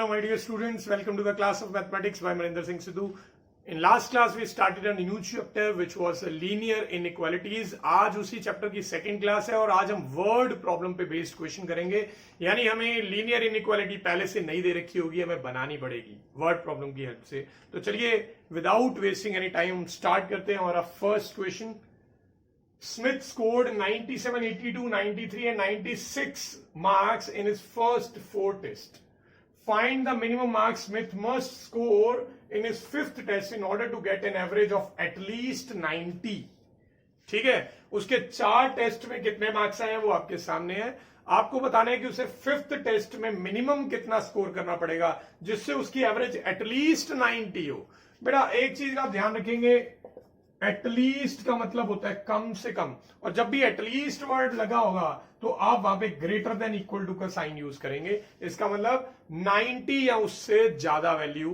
Hello my dear students, welcome to the class of mathematics by Maninder Singh Sidhu. In last class we started a new chapter which was linear inequalities. आज उसी chapter की second class है और आज हम word problem पे based question करेंगे. यानी हमें लीनियर इनइक्वालिटी पहले से नहीं दे रखी होगी, हमें बनानी पड़ेगी वर्ड प्रॉब्लम की हेल्प से. तो चलिए without wasting any time start करते हैं. हमारा first question, Smith scored 97, 82, 93 and 96 marks in his first four tests. Find the minimum marks Smith must score in his fifth test in order to get an average of at least 90. ठीक है, उसके 4 test में कितने marks आए हैं वो आपके सामने है. आपको बताना है कि उसे फिफ्थ टेस्ट में मिनिमम कितना स्कोर करना पड़ेगा जिससे उसकी एवरेज एटलीस्ट 90 हो. बेटा एक चीज का आप ध्यान रखेंगे, एटलीस्ट का मतलब होता है कम से कम, और जब भी एटलीस्ट वर्ड लगा होगा तो आप वहां पे ग्रेटर देन इक्वल टू का साइन यूज करेंगे. इसका मतलब 90 या उससे ज्यादा वैल्यू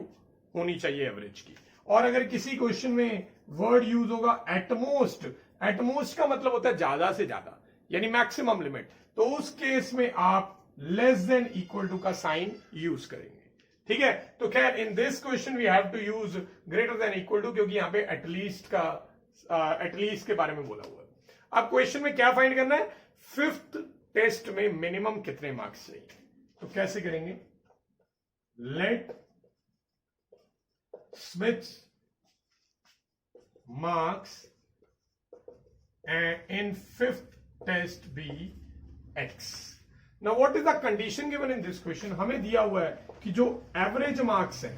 होनी चाहिए एवरेज की. और अगर किसी क्वेश्चन में वर्ड यूज होगा एटमोस्ट, एटमोस्ट का मतलब होता है ज्यादा से ज्यादा यानी मैक्सिमम लिमिट, तो उस केस में आप लेस देन इक्वल टू का साइन यूज करेंगे. ठीक है, तो खैर in this question we have to use greater than equal to क्योंकि यहां पे एटलीस्ट का एटलीस्ट के बारे में बोला हुआ है. अब क्वेश्चन में क्या फाइंड करना है, फिफ्थ टेस्ट में मिनिमम कितने मार्क्स चाहिए. तो कैसे करेंगे, let Smith's marks in fifth test be x. Now what is the condition given in this question? हमें दिया हुआ है कि जो एवरेज मार्क्स है,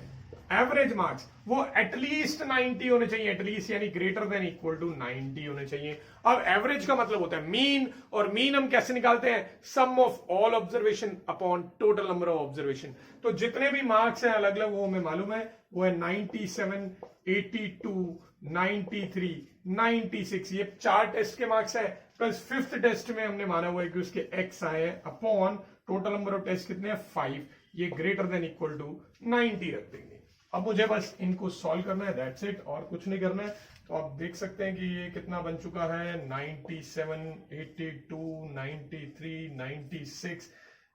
एवरेज मार्क्स वो एटलीस्ट 90 होने चाहिए, एटलीस्ट यानी ग्रेटर देन इक्वल टू 90 होने चाहिए. अब एवरेज का मतलब होता है मीन, और मीन हम कैसे निकालते हैं, sum of all observation upon total number of observation. तो जितने भी मार्क्स हैं अलग अलग वो हमें मालूम है, वो है 97, 82, 93, 96, ये 4 टेस्ट के मार्क्स है. प्लस फिफ्थ टेस्ट में हमने माना हुआ है कि उसके एक्स आए upon total number of test कितने हैं 5, ये ग्रेटर देन इक्वल टू 90 रख देंगे. अब मुझे बस इनको सॉल्व करना है, दैट्स इट, और कुछ नहीं करना है. तो आप देख सकते हैं कि ये कितना बन चुका है, 97, 82, 93, 96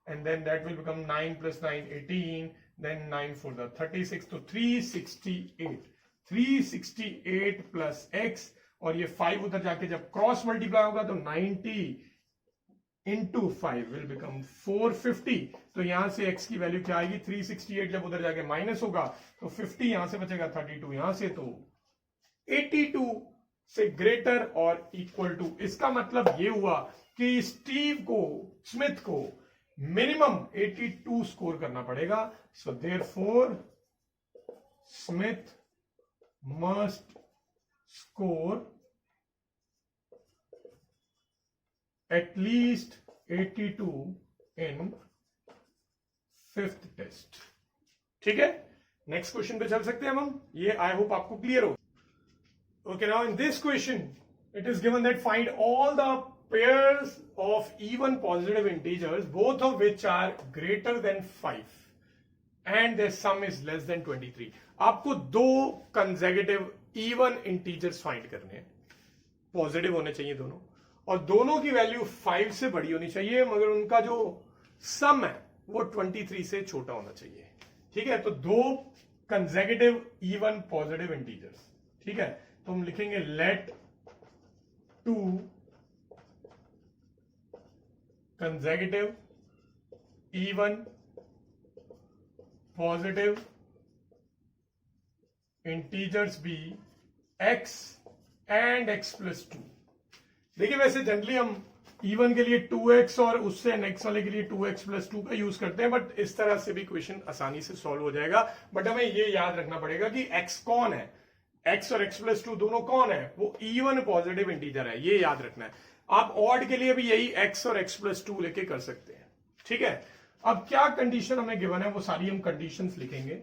and then that will become 9 + 9 18, then 9 × 4 36, तो 368 प्लस एक्स, और ये 5 उधर जाके जब क्रॉस मल्टीप्लाई होगा तो 90 इंटू 5 विल बिकम 450. तो यहां से x की वैल्यू क्या आएगी, 368 जब उधर जाके माइनस होगा तो 50 यहां से बचेगा, 32 यहां से, तो 82 से ग्रेटर और इक्वल टू. इसका मतलब ये हुआ कि स्मिथ को मिनिमम 82 स्कोर करना पड़ेगा. So therefore Smith must score at least 82 in fifth test. ठीक है, नेक्स्ट क्वेश्चन पे चल सकते हैं हम. ये आई होप आपको क्लियर हो. Okay, now in this question it is given that find all the pairs of even positive integers both of which are greater than 5 and their sum is less than 23. आपको दो consecutive even integers find करने हैं, positive होने चाहिए दोनों, और दोनों की वैल्यू 5 से बड़ी होनी चाहिए, मगर उनका जो सम है वो 23 से छोटा होना चाहिए. ठीक है, तो दो कंसेक्यूटिव इवन पॉजिटिव इंटीजर्स. ठीक है, तो हम लिखेंगे let 2 consecutive even positive integers be x and x + 2. देखिए वैसे जनरली हम इवन के लिए 2x और उससे नेक्स्ट वाले के लिए 2x + 2 का यूज करते हैं, बट इस तरह से भी क्वेश्चन आसानी से सॉल्व हो जाएगा. बट हमें ये याद रखना पड़ेगा कि x कौन है, x और x + 2 दोनों कौन है, वो इवन पॉजिटिव इंटीजर है, ये याद रखना है. आप ऑड के लिए भी यही x और x + 2 लेके कर सकते हैं. ठीक है, अब क्या कंडीशन हमें गिवन है वो सारी हम कंडीशंस लिखेंगे.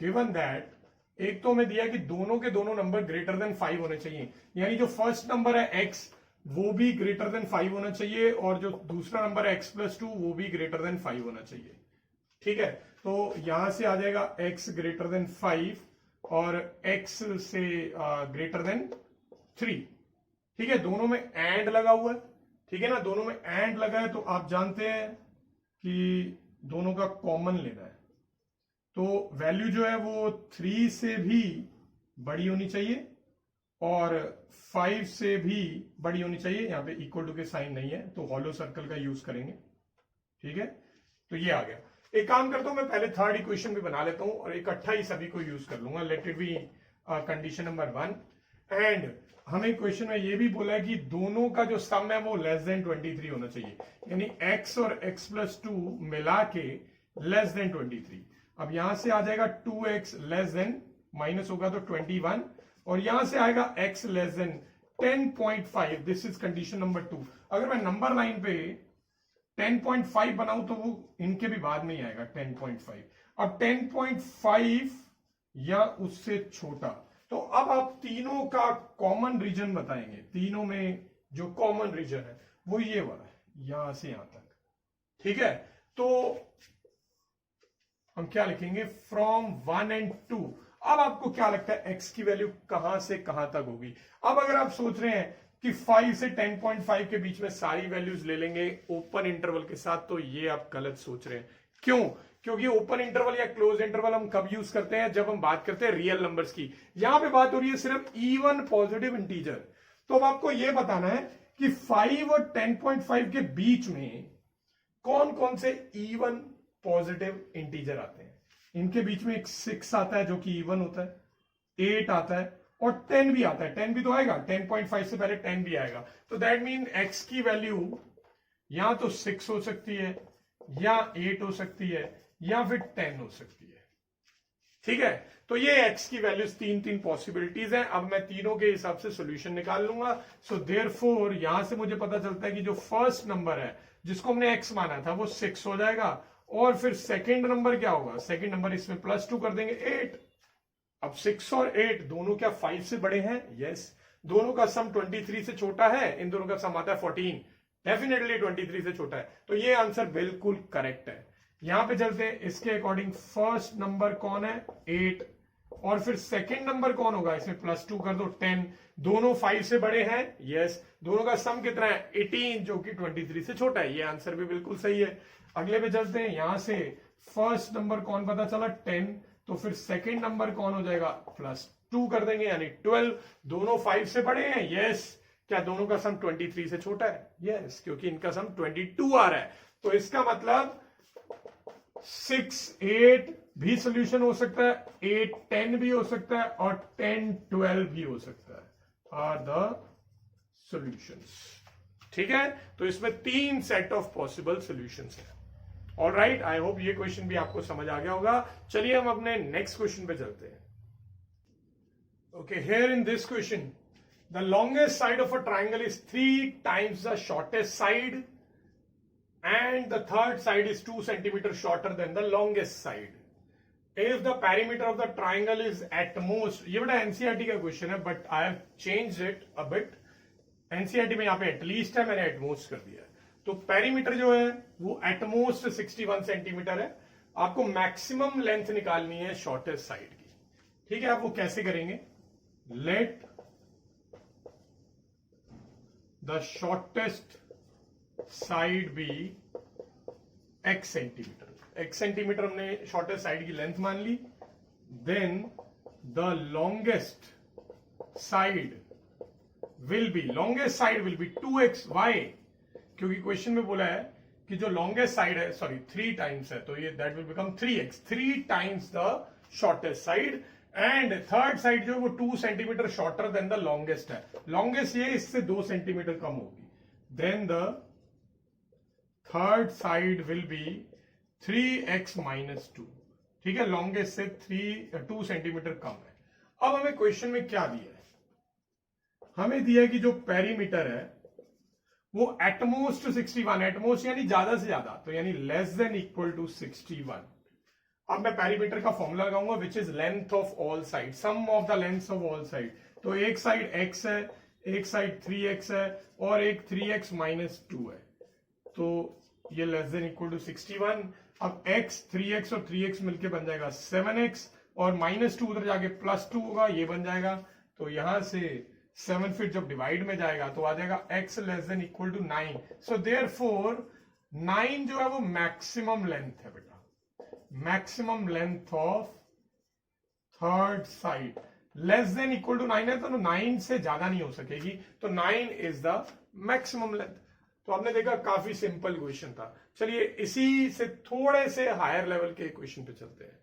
गिवन दैट, एक तो हमें दिया कि दोनों के दोनों नंबर ग्रेटर देन 5 होने चाहिए, यानी जो फर्स्ट नंबर है x वो भी ग्रेटर देन 5 होना चाहिए, और जो दूसरा नंबर है x + 2 वो भी ग्रेटर देन 5 होना चाहिए. ठीक है, तो यहां से आ जाएगा x ग्रेटर देन 5 और x से ग्रेटर देन 3. ठीक है, दोनों में एंड लगा हुआ है. ठीक है ना, दोनों में एंड लगा है, तो आप जानते हैं कि दोनों का कॉमन लेना है। तो वैल्यू जो है वो 3 से भी बड़ी होनी चाहिए और 5 से भी बड़ी होनी चाहिए। यहां पे इक्वल टू के साइन नहीं है तो हॉलो सर्कल का यूज करेंगे, ठीक है। तो ये आ गया। एक काम करता हूं, मैं पहले थर्ड इक्वेशन भी बना लेता हूं और इकट्ठा ही सभी को यूज कर लूंगा। Let it be condition number 1 and हमें इक्वेशन में ये भी बोला है कि दोनों का जो सम है वो लेस देन 23 होना चाहिए, यानी x और x प्लस 2 मिला के लेस देन 23। अब यहां से आ जाएगा 2x लेस देन, माइनस होगा तो 21, और यहां से आएगा x less then 10.5। This is condition number 2। अगर मैं नंबर लाइन पे 10.5 बनाऊं तो वो इनके भी बाद में ही आएगा 10.5। अब 10.5 या उससे छोटा, तो अब आप तीनों का कॉमन रीजन बताएंगे। तीनों में जो कॉमन रीजन है वो ये वाला है, यहां से यहां तक, ठीक है। तो हम क्या लिखेंगे, फ्रॉम 1 एंड 2। अब आपको क्या लगता है x की वैल्यू कहां से कहां तक होगी? अब अगर आप सोच रहे हैं कि 5 से 10.5 के बीच में सारी वैल्यूज ले लेंगे ओपन इंटरवल के साथ, तो ये आप गलत सोच रहे हैं। क्यों? क्योंकि ओपन इंटरवल या क्लोज इंटरवल हम कब यूज करते हैं, जब हम बात करते हैं रियल नंबर्स की। यहां पे बात हो रही है सिर्फ इवन पॉजिटिव इंटीजर। तो अब आपको यह बताना है कि 5 और 10.5 के बीच में कौन कौन से इवन पॉजिटिव इंटीजर आते हैं। इनके बीच में एक 6 आता है जो कि इवन होता है, 8 आता है और 10 भी आता है। 10 भी तो आएगा, 10.5 से पहले 10 भी आएगा। तो दैट मीन x की वैल्यू या तो 6 हो सकती है, या 8 हो सकती है, या फिर 10 हो सकती है, ठीक है। तो ये x की वैल्यूज तीन पॉसिबिलिटीज हैं। अब मैं तीनों के हिसाब से सॉल्यूशन निकाल लूंगा। सो देयरफॉर यहां से मुझे पता चलता है कि जो फर्स्ट नंबर है जिसको हमने x माना था वो 6 हो जाएगा, और फिर सेकंड नंबर क्या होगा, सेकंड नंबर इसमें +2 कर देंगे 8। अब 6 और 8 दोनों क्या 5 से बड़े हैं? यस। दोनों का सम 23 से छोटा है, इन दोनों का सम आता है 14, डेफिनेटली 23 से छोटा है। तो ये आंसर बिल्कुल करेक्ट है। यहां पे चलते हैं, इसके अकॉर्डिंग फर्स्ट नंबर कौन है, 8, और फिर सेकंड नंबर कौन होगा, इसमें +2 कर दो 10। दोनों 5 से बड़े हैं, यस। दोनों का सम कितना है, 18, जो कि 23 से छोटा है। ये आंसर भी बिल्कुल सही है। अगले पे चलते हैं, यहां से फर्स्ट नंबर कौन पता चला, 10, तो फिर सेकंड नंबर कौन हो जाएगा, +2 कर देंगे यानी 12। दोनों 5 से बड़े हैं, यस। क्या दोनों का सम 23 से छोटा है? यस, क्योंकि इनका सम 22 आ रहा है। तो इसका मतलब 6, 8 भी सोल्यूशन हो सकता है, 8, 10 भी हो सकता है, और 10, 12 भी हो सकता है, आर द सॉल्यूशंस, ठीक है। तो इसमें 3 सेट ऑफ पॉसिबल सॉल्यूशंस है। ऑल राइट, आई होप ये क्वेश्चन भी आपको समझ आ गया होगा। चलिए हम अपने नेक्स्ट क्वेश्चन पे चलते हैं। Okay, here in this question the longest side of a triangle is 3 times the shortest side and the third side is 2 centimeters shorter than the longest side. If the perimeter of the triangle is at most, ये बड़ा NCERT का question है, but I have changed it a bit. NCERT में यहाँ पे at least है, मैंने at most कर दिया है। तो पेरीमीटर जो है वो एटमोस्ट 61 सेंटीमीटर है। आपको मैक्सिमम लेंथ निकालनी है शॉर्टेस्ट साइड की, ठीक है। आप वो कैसे करेंगे, let the shortest side be x centimetre. x centimetre हमने शॉर्टेस्ट साइड की लेंथ मान ली। Then the longest side will be 2x। Why? क्योंकि क्वेश्चन में बोला है कि जो लॉन्गेस्ट साइड है, सॉरी 3 टाइम्स है, तो ये that will become 3x, 3 times the shortest side. And third side जो वो 2 centimetre shorter than the longest है। लॉन्गेस्ट ये, इससे 2 सेंटीमीटर कम होगी। Then the third side will be 3x minus 2, ठीक है। लॉन्गेस्ट से 2 सेंटीमीटर कम है। अब हमें क्वेश्चन में क्या दिया है, हमें दिया है कि जो पेरीमीटर है वो एटमोस्ट 61, एटमोस्ट यानी ज्यादा से ज्यादा, तो यानी लेस देन इक्वल टू 61। अब मैं पेरीमीटर का फॉर्मूला लगाऊंगा, which is length of all side, sum of the length of all side. तो एक साइड x है, एक साइड 3x है, और एक 3x minus 2 है। तो ये लेस देन इक्वल टू 61। अब x, 3x और 3x मिलके बन जाएगा 7x, और -2 उधर जाके +2 होगा, ये बन जाएगा। तो यहां से 7 फिर जब डिवाइड में जाएगा तो आ जाएगा x less than equal to 9। So therefore 9 जो है वो मैक्सिमम लेंथ है बेटा, maximum length of third side. Less than equal to 9 है तो 9 से ज्यादा नहीं हो सकेगी, तो 9 इज द मैक्सिमम लेंथ। तो आपने देखा काफी सिंपल क्वेश्चन था। चलिए इसी से थोड़े से हायर लेवल के क्वेश्चन पे चलते हैं।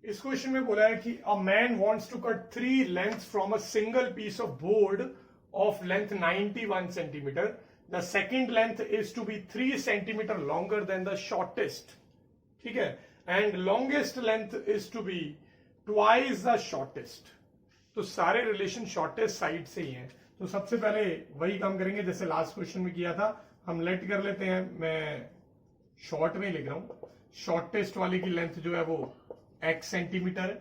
इस क्वेश्चन में बोला है कि a man wants to cut 3 lengths from a single piece of board of length 91 centimetre. The second length is to be 3 centimetre longer than the shortest, ठीक है, and longest length is to be twice the shortest. तो सारे relation shortest side से ही हैं। तो सबसे पहले वही काम करेंगे जैसे लास्ट क्वेश्चन में किया था, हम लेट कर लेते हैं, मैं शॉर्ट में लिख रहा हूं। शॉर्टेस्ट वाले की लेंथ जो है वो x सेंटीमीटर है,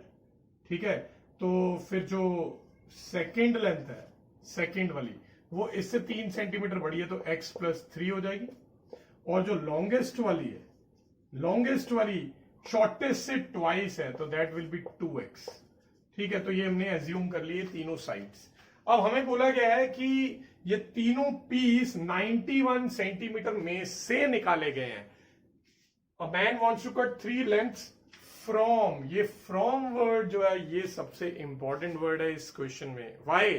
ठीक है। तो फिर जो सेकेंड लेंथ है, सेकेंड वाली, वो इससे 3 सेंटीमीटर बड़ी है तो x प्लस 3 हो जाएगी। और जो लॉन्गेस्ट वाली है, लॉन्गेस्ट वाली शॉर्टेस्ट से ट्वाइस है तो दैट विल बी 2x, ठीक है। तो ये हमने एज्यूम कर लिए तीनों साइड्स। अब हमें बोला गया है कि ये तीनों पीस 91 सेंटीमीटर में से निकाले गए हैं। A man wants to cut 3 lengths from, ये फ्रॉम वर्ड जो है ये सबसे इंपॉर्टेंट वर्ड है इस क्वेश्चन में। वाई?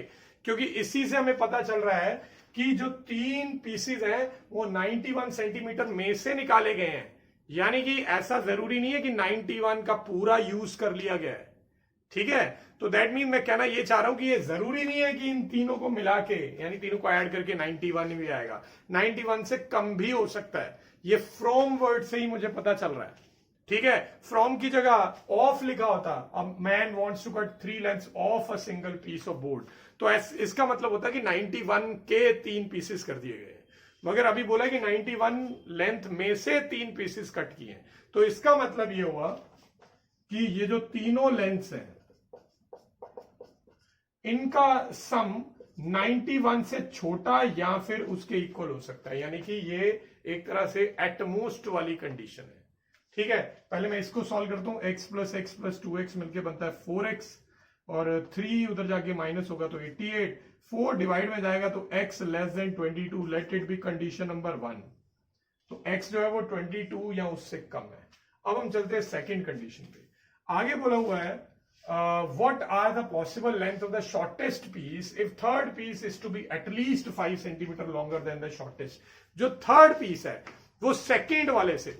क्योंकि इसी से हमें पता चल रहा है कि जो 3 पीसेस हैं वो 91 सेंटीमीटर में से निकाले गए हैं। यानी कि ऐसा जरूरी नहीं है कि 91 का पूरा यूज कर लिया गया है, ठीक है। तो दैट मीन मैं कहना ये चाह रहा हूं कि ये जरूरी नहीं है कि इन तीनों को मिला के, यानी तीनों को ऐड करके 91 भी आएगा, 91 से कम भी हो सकता है। ये फ्रॉम वर्ड से ही मुझे पता चल रहा है, ठीक है। फ्रॉम की जगह ऑफ लिखा होता, अब man wants to cut 3 lengths of a single piece of board, तो इसका मतलब होता है कि 91 के 3 पीसेस कर दिए गए, मगर अभी बोला कि 91 लेंथ में से 3 पीसेस कट किए हैं। तो इसका मतलब ये हुआ कि ये जो तीनों लेंथ्स हैं इनका सम 91 से छोटा या फिर उसके इक्वल हो सकता है, यानी कि ये एक तरह से एटमोस्ट वाली कंडीशन है, ठीक है। पहले मैं इसको सॉल्व करता हूं, x प्लस 2x मिलकर बनता है 4x, और 3 उधर जाके माइनस होगा तो 88, 4 डिवाइड में जाएगा तो x less then 22, let it be condition number 1। तो x जो है वो 22 या उससे कम है। अब हम चलते हैं सेकेंड कंडीशन पे। आगे बोला हुआ है what are the possible length of the shortest piece if third piece is to be at least 5 centimeter longer than the shortest। जो थर्ड पीस है वो सेकेंड वाले से,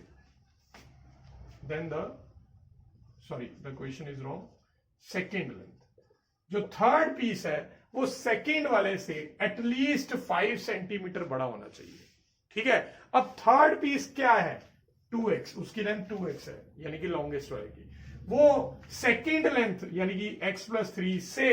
then the question is wrong, second length, जो third piece है वो second वाले से एटलीस्ट 5 सेंटीमीटर बड़ा होना चाहिए, ठीक है। अब थर्ड पीस क्या है, 2x, उसकी लेंथ 2x है यानी कि लॉन्गेस्ट वाले की, वो सेकेंड लेंथ यानी कि x प्लस 3 से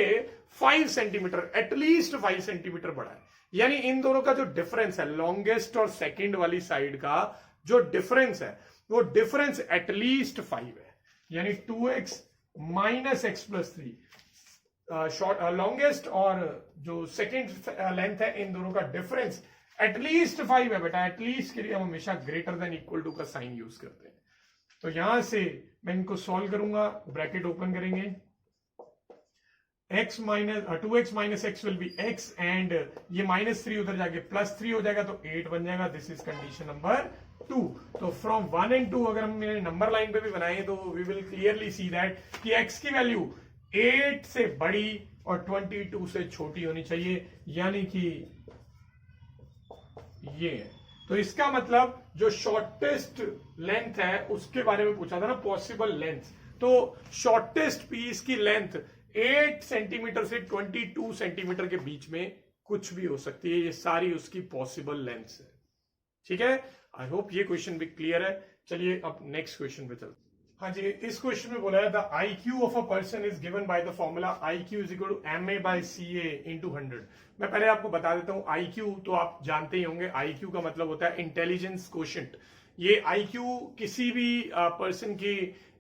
5 सेंटीमीटर, एटलीस्ट 5 सेंटीमीटर बड़ा है। यानी इन दोनों का जो डिफरेंस है, लॉन्गेस्ट और सेकेंड वाली साइड का जो डिफरेंस है वो डिफरेंस एटलीस्ट 5 है, यानी 2x minus x plus 3। Short longest और जो सेकेंड लेंथ है इन दोनों का डिफरेंस एटलीस्ट 5 है बेटा। एटलीस्ट के लिए हम हमेशा ग्रेटर देन इक्वल टू का साइन यूज करते हैं। तो यहां से मैं इनको सॉल्व करूंगा, ब्रैकेट ओपन करेंगे, two x minus x will be x, and ये -3 उधर जाके +3 हो जाएगा तो 8 बन जाएगा। This is condition number 2। तो फ्रॉम 1 and 2 अगर हमने नंबर लाइन पे भी बनाए तो we will clearly see that कि x की वैल्यू 8 से बड़ी और 22 से छोटी होनी चाहिए, यानी कि ये है। तो इसका मतलब जो शॉर्टेस्ट लेंथ है उसके बारे में पूछा था ना, पॉसिबल लेंथ, तो शॉर्टेस्ट पीस की लेंथ 8 सेंटीमीटर से 22 सेंटीमीटर के बीच में कुछ भी हो सकती है। ये सारी उसकी पॉसिबल लेंथ है, ठीक है। आई होप ये क्वेश्चन भी क्लियर है। चलिए अब नेक्स्ट क्वेश्चन पे चलते। हाँ जी, इस क्वेश्चन में बोला है the IQ of a person is given by the formula IQ is equal to MA/CA × 100। मैं पहले आपको बता देता हूं, IQ तो आप जानते ही होंगे, IQ का मतलब होता है इंटेलिजेंस कोशेंट। ये IQ किसी भी पर्सन की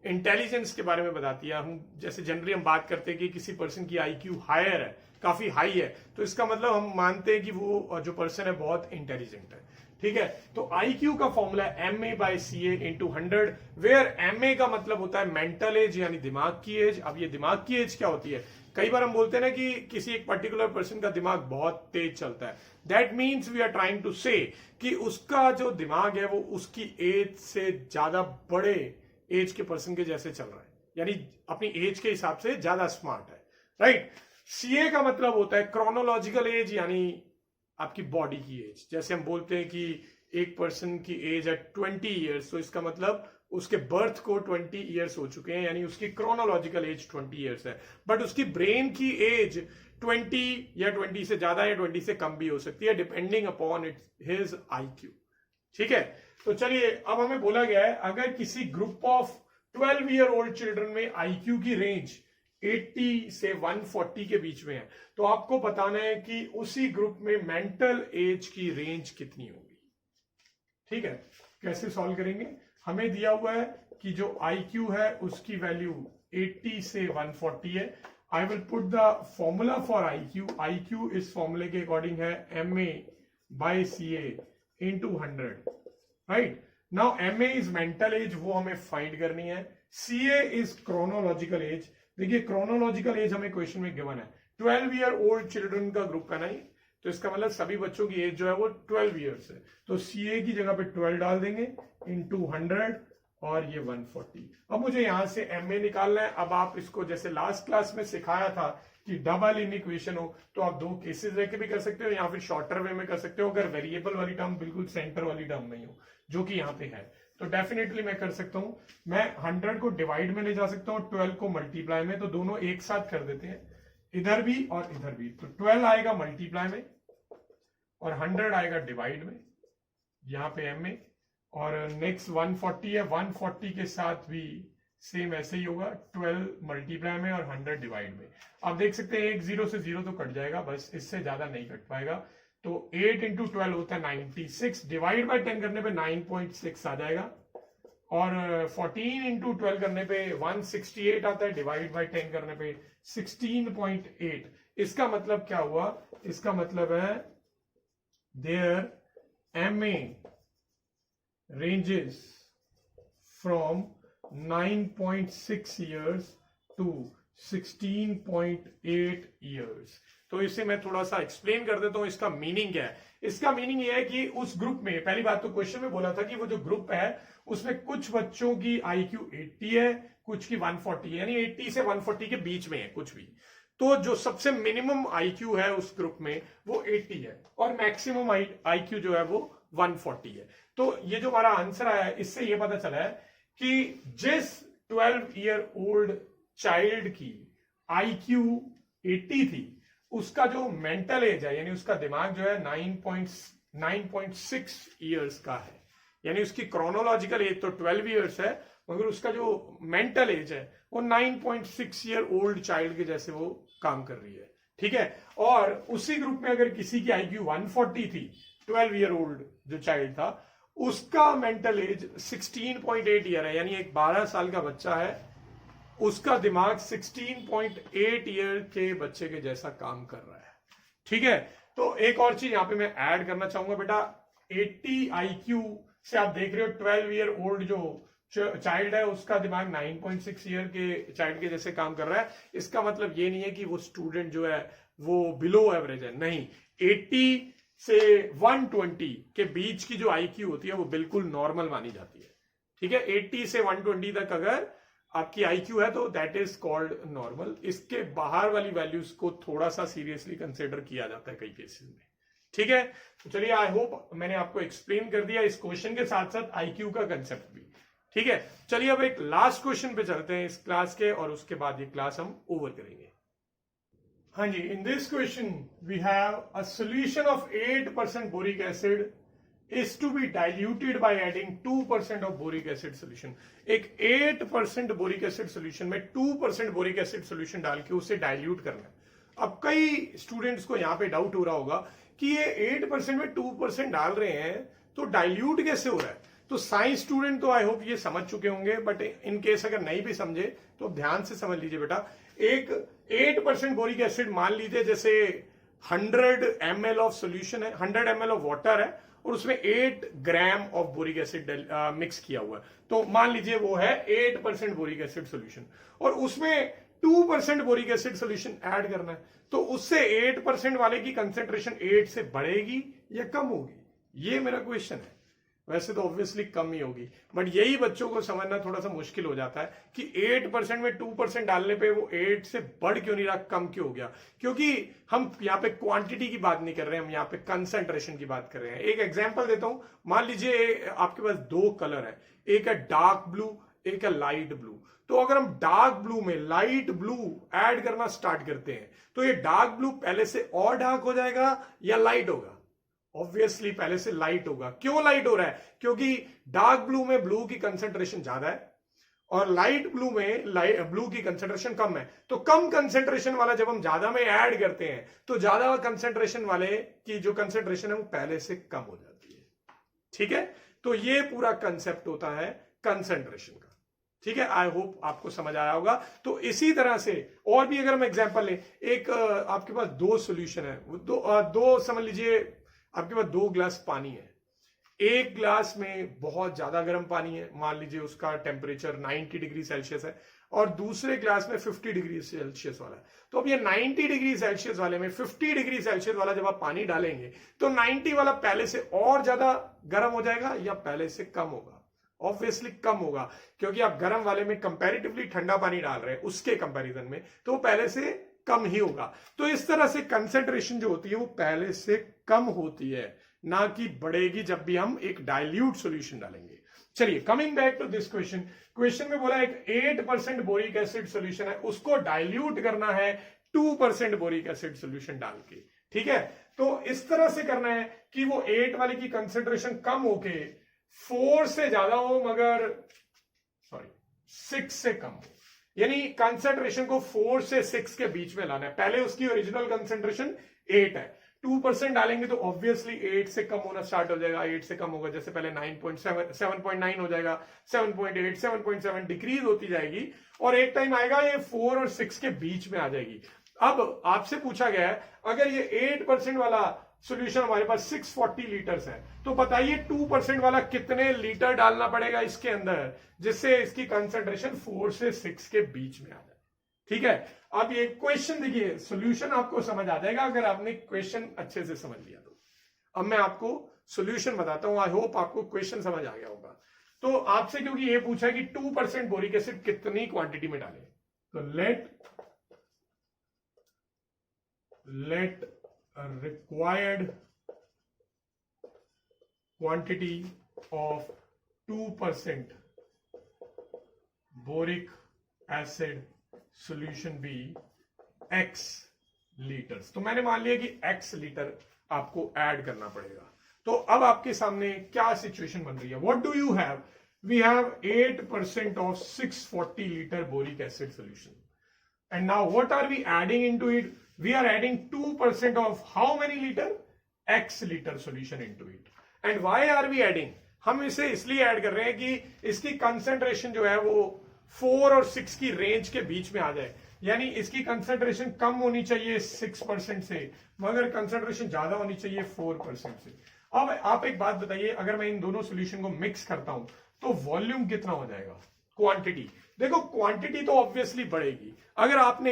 इंटेलिजेंस के बारे में बताती है। हम जैसे जनरली हम बात करते हैं कि किसी पर्सन की IQ हायर है, काफी हाई है, तो इसका मतलब हम मानते हैं कि वो जो पर्सन है बहुत इंटेलिजेंट है, ठीक है। तो IQ का फॉर्मूला है MA/CA × 100, वेयर MA का मतलब होता है मेंटल एज यानी दिमाग की एज। अब ये दिमाग की एज क्या होती है कई बार हम बोलते हैं ना कि किसी एक पर्टिकुलर पर्सन का दिमाग बहुत तेज चलता है, that means we are trying to say कि उसका जो दिमाग है वो उसकी एज से ज्यादा बड़े एज के पर्सन के जैसे चल रहा है, यानी अपनी एज के हिसाब से ज्यादा स्मार्ट है, राइट। सीए का मतलब होता है क्रोनोलॉजिकल एज, यानी आपकी बॉडी की एज। जैसे हम बोलते हैं कि एक पर्सन की एज है 20 ईयर्स, तो इसका मतलब उसके बर्थ को 20 ईयर्स हो चुके हैं, यानी उसकी क्रोनोलॉजिकल एज 20 ईयर्स है। बट उसकी ब्रेन की एज 20 या 20 से ज्यादा या 20 से कम भी हो सकती है, डिपेंडिंग अपॉन हिज IQ। ठीक है, तो चलिए अब हमें बोला गया है अगर किसी group of 12 year old children में IQ की रेंज 80 से 140 के बीच में है, तो आपको बताना है कि उसी ग्रुप में मेंटल एज की रेंज कितनी होगी। ठीक है, कैसे सॉल्व करेंगे? हमें दिया हुआ है कि जो IQ है उसकी वैल्यू 80 से 140 है। I will put the formula for IQ। IQ इस फॉर्मूले के अकॉर्डिंग है MA/CA into 100, right. Now MA is mental as, वो हमें फाइंड करनी है। CA is chronological age. देखिए क्रोनोलॉजिकल एज हमें क्वेश्चन में गिवन है, 12 ईयर ओल्ड चिल्ड्रन का ग्रुप है ना, तो इसका मतलब सभी बच्चों की एज जो है वो 12 ईयर्स है, तो CA की जगह पे 12 डाल देंगे इंटू 100 और ये 140। अब मुझे यहां से MA निकालना है। अब आप इसको जैसे लास्ट क्लास में सिखाया था कि डबल इन इक्वेशन हो, तो आप दो केसेस लेके भी कर सकते हो या फिर शॉर्टर वे में कर सकते हो, अगर वेरिएबल वाली टर्म बिल्कुल सेंटर वाली टर्म नहीं हो, जो कि यहाँ पे है, तो डेफिनेटली मैं कर सकता हूं। मैं 100 को डिवाइड में ले जा सकता हूँ, 12 को मल्टीप्लाई में, तो दोनों एक साथ कर देते हैं, इधर भी और इधर भी। तो 12 आएगा मल्टीप्लाई में और 100 आएगा डिवाइड में, यहाँ पे MA। और नेक्स्ट 140 है, 140 के साथ भी सेम ऐसे ही होगा, 12 मल्टीप्लाई में और 100 डिवाइड में। आप देख सकते हैं एक 0 से 0 तो कट जाएगा, बस इससे ज्यादा नहीं कट पाएगा। तो 8 इंटू 12 होता है 96, डिवाइड बाय 10 करने पे 9.6 आ जाएगा, और 14 इंटू 12 करने पे 168 आता है, डिवाइड बाय 10 करने पे 16.8। इसका मतलब क्या हुआ? इसका मतलब है there MA ranges from 9.6 years to 16.8 years। तो इसे मैं थोड़ा सा एक्सप्लेन कर देता हूं, इसका मीनिंग क्या है। इसका मीनिंग यह है कि उस ग्रुप में, पहली बात तो क्वेश्चन में बोला था कि वो जो ग्रुप है उसमें कुछ बच्चों की IQ 80 है, कुछ की 140 है, यानी 80 से 140 के बीच में है कुछ भी। तो जो सबसे मिनिमम IQ है उस ग्रुप में वो 80 है और मैक्सिमम IQ जो है वो 140 है। तो ये जो हमारा आंसर आया है, इससे ये पता चला है कि जिस 12 ईयर ओल्ड चाइल्ड की IQ 80 थी, उसका जो मेंटल एज है, यानी उसका दिमाग जो है 9.6 ईयर्स का है, यानी उसकी क्रोनोलॉजिकल एज तो 12 ईयर्स है, मगर उसका जो मेंटल एज है वो 9.6 ईयर ओल्ड चाइल्ड के जैसे वो काम कर रही है। ठीक है, और उसी ग्रुप में अगर किसी की IQ 140 थी, 12 ईयर ओल्ड जो चाइल्ड था, उसका मेंटल एज 16.8 ईयर है, यानी एक 12 साल का बच्चा है, उसका दिमाग 16.8 ईयर के बच्चे के जैसा काम कर रहा है। ठीक है, तो एक और चीज यहां पे मैं ऐड करना चाहूंगा बेटा, 80 IQ से आप देख रहे हो 12 ईयर ओल्ड जो चाइल्ड है उसका दिमाग 9.6 ईयर के चाइल्ड के जैसे काम कर रहा है। इसका मतलब ये नहीं है कि वो स्टूडेंट जो है वो बिलो एवरेज है, नहीं। 80 से 120 के बीच की जो IQ होती है वो बिल्कुल नॉर्मल मानी जाती है। ठीक है, 80 से 120 तक अगर आपकी IQ है तो दैट इज कॉल्ड नॉर्मल। इसके बाहर वाली वैल्यूज को थोड़ा सा सीरियसली कंसिडर किया जाता है कई केसेस में। ठीक है, तो चलिए आई होप मैंने आपको एक्सप्लेन कर दिया इस क्वेश्चन के साथ साथ IQ का कंसेप्ट भी। ठीक है, चलिए अब एक लास्ट क्वेश्चन पे चलते हैं इस क्लास के, और उसके बाद ये क्लास हम ओवर करेंगे। हाँ जी, in this question we have a solution of 8% boric acid is to be diluted by adding 2% of boric acid solution। एक 8% बोरिक एसिड सोल्यूशन में 2% बोरिक एसिड सोल्यूशन डाल के उसे डाइल्यूट करना है। अब कई स्टूडेंट्स को यहाँ पे डाउट हो रहा होगा कि ये 8% में 2% डाल रहे हैं तो डाइल्यूट कैसे हो रहा है। तो साइंस स्टूडेंट तो आई होप ये समझ चुके होंगे, बट इन केस अगर नहीं भी समझे तो ध्यान से समझ लीजिए बेटा। एक 8% बोरिक एसिड मान लीजिए जैसे 100 ml ऑफ सोल्यूशन है, 100 ml ऑफ वाटर है और उसमें 8 gram of boric acid mix किया हुआ है, तो मान लीजिए वो है 8% बोरिक एसिड सोल्यूशन। और उसमें 2% बोरिक एसिड सोल्यूशन ऐड करना है, तो उससे 8% वाले की कंसेंट्रेशन 8 से बढ़ेगी या कम होगी, ये मेरा क्वेश्चन है। वैसे तो ऑब्वियसली कम ही होगी, बट यही बच्चों को समझना थोड़ा सा मुश्किल हो जाता है कि 8% में 2% डालने पे वो 8 से बढ़ क्यों नहीं रहा, कम क्यों हो गया। क्योंकि हम यहाँ पे क्वांटिटी की बात नहीं कर रहे हैं, हम यहाँ पे कंसेंट्रेशन की बात कर रहे हैं। एक एग्जांपल देता हूं, मान लीजिए आपके पास दो कलर है, एक है डार्क ब्लू, एक है लाइट ब्लू। तो अगर हम डार्क ब्लू में लाइट ब्लू ऐड करना स्टार्ट करते हैं, तो ये डार्क ब्लू पहले से और डार्क हो जाएगा या लाइट होगा? ऑब्वियसली पहले से लाइट होगा। क्यों लाइट हो रहा है? क्योंकि डार्क ब्लू में ब्लू की कंसेंट्रेशन ज्यादा है और लाइट ब्लू में ब्लू की कंसेंट्रेशन कम है। तो कम कंसेंट्रेशन वाला जब हम ज्यादा में ऐड करते हैं तो ज्यादा कंसेंट्रेशन वाले की जो कंसेंट्रेशन है वो पहले से कम हो जाती है। ठीक है, तो ये पूरा कंसेप्ट होता है कंसेंट्रेशन का। ठीक है, आई होप आपको समझ आया होगा। तो इसी तरह से और भी अगर हम एग्जांपल लें, एक आपके पास दो सॉल्यूशन है, दो समझ लीजिए आपके पास 2 गिलास पानी है। एक गिलास में बहुत ज्यादा गर्म पानी है, मान लीजिए उसका टेम्परेचर 90 डिग्री सेल्सियस है, और दूसरे गिलास में 50 डिग्री सेल्सियस वाला है। तो अब ये 90 डिग्री सेल्सियस वाले में 50 डिग्री सेल्सियस वाला जब आप पानी डालेंगे तो 90 वाला पहले से और ज्यादा गर्म हो जाएगा या पहले से कम होगा? ऑब्वियसली कम होगा, क्योंकि आप गर्म वाले में कंपैरेटिवली ठंडा पानी डाल रहे हैं उसके कंपैरिजन में, तो वो पहले से कम ही होगा। तो इस तरह से कंसेंट्रेशन जो होती है वो पहले से कम होती है, ना कि बढ़ेगी जब भी हम एक डाइल्यूट सॉल्यूशन डालेंगे। चलिए, coming back to this question, question में बोला एक 8% बोरिक एसिड सॉल्यूशन है, उसको डाइल्यूट करना है 2% बोरिक एसिड सॉल्यूशन डाल के। ठीक है, तो इस तरह से करना है कि वो 8 वाले की कंसेंट्रेशन कम होके 4 से ज्यादा हो, मगर 6 से कम हो। यानी कंसेंट्रेशन को 4 से 6 के बीच में लाना है। पहले उसकी ओरिजिनल कंसेंट्रेशन 8 है, 2% डालेंगे तो ऑब्वियसली 8 से कम होना स्टार्ट हो जाएगा। 8 से कम होगा, जैसे पहले 9.7 7.9 हो जाएगा, 7.8 7.7 डिक्रीज होती जाएगी, और एक टाइम आएगा ये 4 और 6 के बीच में आ जाएगी। अब आपसे पूछा गया है अगर ये 8% वाला सॉल्यूशन हमारे पास 640 लीटर्स है, तो बताइए 2% वाला कितने लीटर डालना पड़ेगा इसके अंदर जिससे इसकी कंसेंट्रेशन 4 से 6 के बीच में आ जाए। ठीक है, अब ये क्वेश्चन देखिए, सॉल्यूशन आपको समझ आ जाएगा अगर आपने क्वेश्चन अच्छे से समझ लिया तो। अब मैं आपको सॉल्यूशन बताता हूं, आई होप आपको क्वेश्चन समझ आ गया होगा। तो आपसे क्योंकि ये पूछा है कि 2% बोरिक एसिड कितनी क्वांटिटी में डालें, तो let required quantity of 2% boric acid solution be x litres. तो मैंने मान लिया कि x लीटर आपको ऐड करना पड़ेगा। तो अब आपके सामने क्या सिचुएशन बन रही है? What do you have? We have 8% of 640 litre boric acid solution, and now what are we adding into it? We are adding 2% of how many liter? X liter solution into it. And why are we adding? हम इसे इसलिए add कर रहे हैं कि इसकी concentration जो है वो 4 और 6 की रेंज के बीच में आ जाए। यानी इसकी कंसेंट्रेशन कम होनी चाहिए 6% से, मगर कंसेंट्रेशन ज्यादा होनी चाहिए 4% से। अब आप एक बात बताइए, अगर मैं इन दोनों सोल्यूशन को मिक्स करता हूं तो वॉल्यूम कितना हो जाएगा? क्वांटिटी देखो, क्वांटिटी तो ऑब्वियसली बढ़ेगी। अगर आपने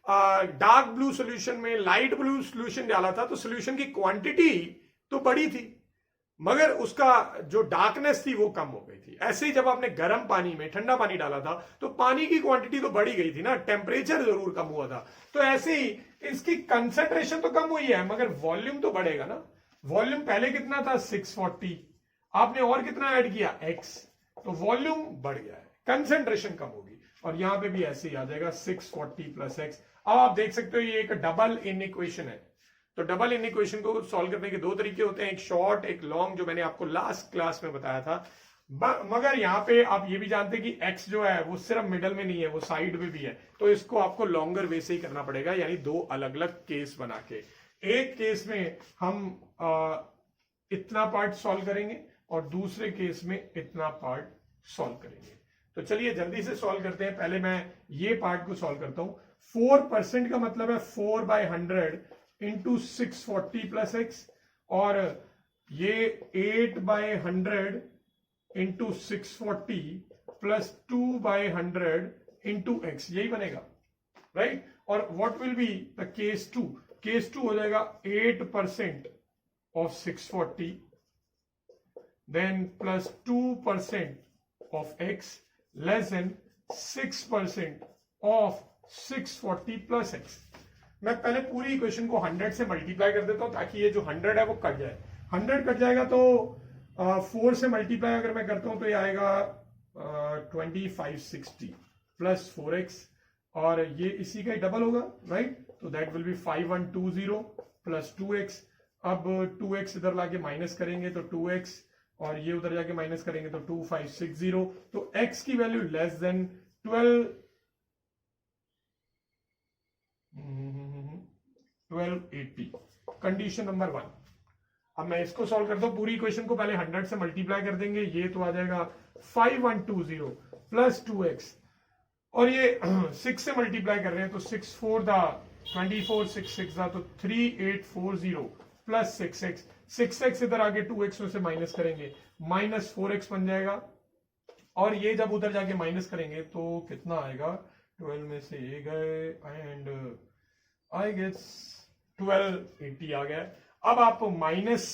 डार्क ब्लू सॉल्यूशन में लाइट ब्लू सॉल्यूशन डाला था तो सॉल्यूशन की क्वांटिटी तो बढ़ी थी, मगर उसका जो डार्कनेस थी वो कम हो गई थी। ऐसे ही जब आपने गर्म पानी में ठंडा पानी डाला था तो पानी की क्वांटिटी तो बढ़ी गई थी ना, टेम्परेचर जरूर कम हुआ था। तो ऐसे ही इसकी कंसेंट्रेशन तो कम हुई है मगर वॉल्यूम तो बढ़ेगा ना। वॉल्यूम पहले कितना था? 640, आपने और कितना ऐड किया? x, तो वॉल्यूम बढ़ गया है, कंसेंट्रेशन कम होगी। और यहां पे भी ऐसे ही आ जाएगा 640 प्लस x। अब आप देख सकते हो ये एक डबल इन इक्वेशन है। तो डबल इन इक्वेशन को सॉल्व करने के दो तरीके होते हैं, एक शॉर्ट एक लॉन्ग, जो मैंने आपको लास्ट क्लास में बताया था। मगर यहाँ पे आप ये भी जानते हैं कि x जो है वो सिर्फ मिडल में नहीं है, वो साइड में भी है। तो इसको आपको लॉन्गर वे से ही करना पड़ेगा, यानी दो अलग अलग केस बना के। एक केस में हम इतना पार्ट सॉल्व करेंगे और दूसरे केस में इतना पार्ट सॉल्व करेंगे। तो चलिए जल्दी से सॉल्व करते हैं। पहले मैं ये पार्ट को सॉल्व करता हूं। 4% का मतलब है 4/100 इंटू 640 प्लस x, और ये 8/100 इंटू 640 प्लस 2/100 इंटू x, यही बनेगा। राइट। और what will be the case 2? Case 2 हो जाएगा 8% of 640 then plus 2% of x less than 6% of 640 plus x। मैं पहले पूरी इक्वेशन को 100 से मल्टीप्लाई कर देता हूं ताकि ये जो 100 है वो कट जाए। 100 कट जाएगा तो 4 से मल्टीप्लाई अगर मैं करता हूं तो ये आएगा 2560 प्लस 4x और ये इसी का ही डबल होगा, राइट। तो that will be 5120 plus 2x। अब 2x इधर लाके माइनस करेंगे तो 2x और ये उधर जाके माइनस करेंगे तो 2560। तो x की value less than 1280, condition number 1। अब मैं इसको सॉल्व करता हूं, पूरी इक्वेशन को पहले 100 से मल्टीप्लाई कर देंगे, ये तो आ जाएगा 5120 प्लस 2x और ये 6 से मल्टीप्लाई कर रहे हैं तो 6 4 दा 24 6 6 दा तो 3840 प्लस 6x। 6x इधर आगे 2x में से माइनस करेंगे माइनस 4x बन जाएगा और ये जब उधर जाके माइनस करेंगे तो कितना आएगा, 12 में से ये गए एंड आई गेस 1280 आ गया। अब आप माइनस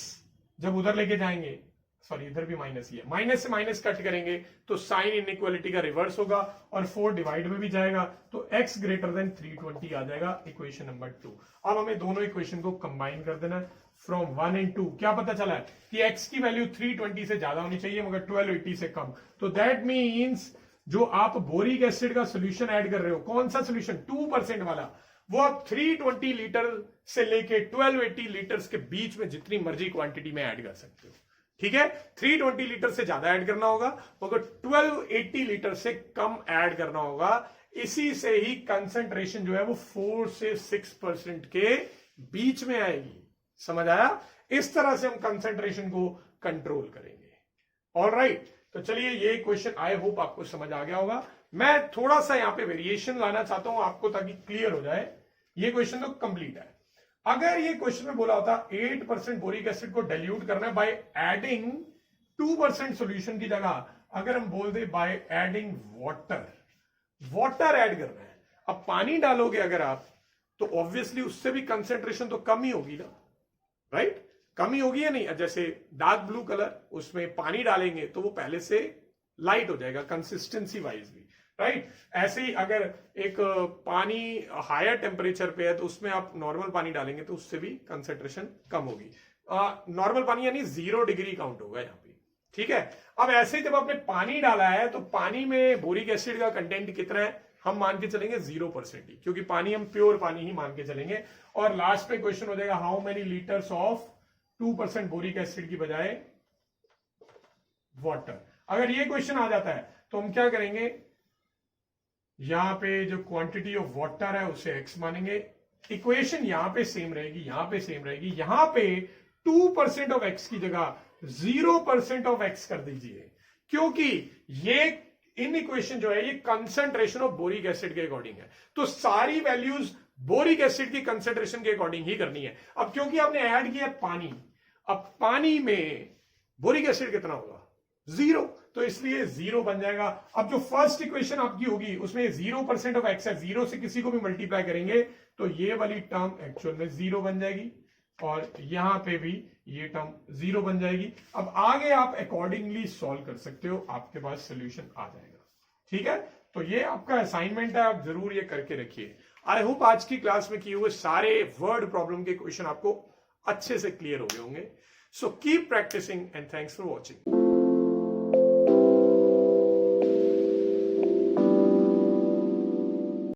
जब उधर लेके जाएंगे, सॉरी इधर भी माइनस ही है, माइनस से माइनस कट करेंगे तो साइन इनइक्वालिटी का रिवर्स होगा और 4 डिवाइड में भी जाएगा तो x ग्रेटर देन 320 आ जाएगा, इक्वेशन नंबर 2। अब हमें दोनों इक्वेशन को कंबाइन कर देना फ्रॉम 1 एंड 2। क्या पता चला है कि x की वैल्यू 320 से ज्यादा होनी चाहिए मगर 1280 से कम। तो दैट मीन्स जो आप बोरिक एसिड का सोल्यूशन ऐड कर रहे हो, कौन सा सोल्यूशन, 2% वाला, वो आप 320 लीटर से लेके 1280 लीटर्स के बीच में जितनी मर्जी क्वांटिटी में ऐड कर सकते हो, ठीक है। 320 लीटर से ज्यादा ऐड करना होगा मगर 1280 लीटर से कम ऐड करना होगा। इसी से ही कंसंट्रेशन जो है वो 4 से 6% के बीच में आएगी, समझ आया। इस तरह से हम कंसंट्रेशन को कंट्रोल करेंगे। ऑलराइट, तो चलिए ये क्वेश्चन आई होप आपको समझ आ गया होगा। मैं थोड़ा सा यहां पे वेरिएशन लाना चाहता हूं आपको ताकि क्लियर हो जाए। ये क्वेश्चन तो कंप्लीट है। अगर ये क्वेश्चन में बोला होता 8% बोरिक एसिड को डाइल्यूट करना है बाय एडिंग 2% सॉल्यूशन की जगह अगर हम बोल दे बाय एडिंग वाटर ऐड करना है। अब पानी डालोगे अगर आप तो ऑब्वियसली उससे भी कंसेंट्रेशन तो कम ही होगी ना, राइट, कम ही होगी या नहीं। जैसे डार्क ब्लू कलर, उसमें पानी डालेंगे तो वो पहले से लाइट हो जाएगा कंसिस्टेंसी वाइज भी, राइट। ऐसे ही अगर एक पानी हायर टेम्परेचर पे है तो उसमें आप नॉर्मल पानी डालेंगे तो उससे भी कंसेंट्रेशन कम होगी। नॉर्मल पानी यानी 0 डिग्री काउंट होगा यहाँ पे, ठीक है। अब ऐसे ही जब आपने पानी डाला है तो पानी में बोरिक एसिड का कंटेंट कितना है, हम मान के चलेंगे 0% ही, क्योंकि पानी हम प्योर पानी ही मान के चलेंगे। और लास्ट पे क्वेश्चन हो जाएगा how many litres of 2% boric acid की बजाय वाटर। अगर ये क्वेश्चन आ जाता है तो हम क्या करेंगे, यहां पे जो क्वांटिटी ऑफ वाटर है उसे x मानेंगे, इक्वेशन यहां पे सेम रहेगी, यहां पे सेम रहेगी, यहां पे 2% ऑफ x की जगह 0% ऑफ x कर दीजिए, क्योंकि ये इन इक्वेशन जो है ये कंसंट्रेशन ऑफ बोरिक एसिड के अकॉर्डिंग है। तो सारी वैल्यूज बोरिक एसिड की कंसंट्रेशन के अकॉर्डिंग ही करनी है। अब क्योंकि आपने ऐड किया पानी, अब पानी में बोरिक एसिड कितना होगा, 0, तो इसलिए 0 बन जाएगा। अब जो फर्स्ट इक्वेशन आपकी होगी उसमें 0% ऑफ x है, 0 से किसी को भी मल्टीप्लाई करेंगे तो ये वाली टर्म एक्चुअल में 0 बन जाएगी और यहां पे भी ये टर्म 0 बन जाएगी। अब आगे आप अकॉर्डिंगली सॉल्व कर सकते हो, आपके पास सोल्यूशन आ जाएगा, ठीक है। तो ये आपका असाइनमेंट है, आप जरूर ये करके रखिए। आई होप आज की क्लास में किए हुए सारे वर्ड प्रॉब्लम के क्वेश्चन आपको अच्छे से क्लियर हो गए होंगे। So keep practicing and thanks for watching.